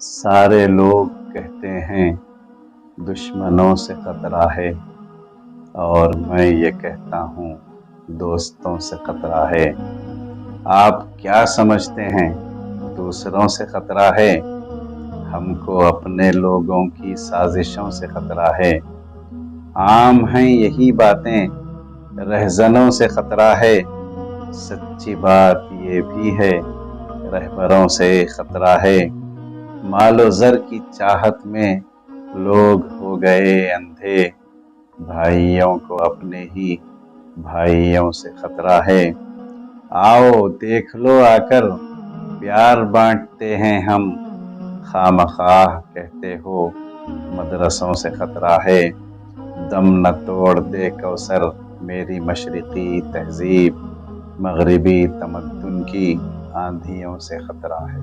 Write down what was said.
سارے لوگ کہتے ہیں دشمنوں سے خطرہ ہے، اور میں یہ کہتا ہوں دوستوں سے خطرہ ہے۔ آپ کیا سمجھتے ہیں دوسروں سے خطرہ ہے؟ ہم کو اپنے لوگوں کی سازشوں سے خطرہ ہے۔ عام ہیں یہی باتیں، رہزنوں سے خطرہ ہے۔ سچی بات یہ بھی ہے رہبروں سے خطرہ ہے۔ مال و زر کی چاہت میں لوگ ہو گئے اندھے، بھائیوں کو اپنے ہی بھائیوں سے خطرہ ہے۔ آؤ دیکھ لو آ کر پیار بانٹتے ہیں ہم، خواہ کہتے ہو مدرسوں سے خطرہ ہے۔ دم نہ توڑ دے کوثر میری مشرقی تہذیب، مغربی تمدن کی آندھیوں سے خطرہ ہے۔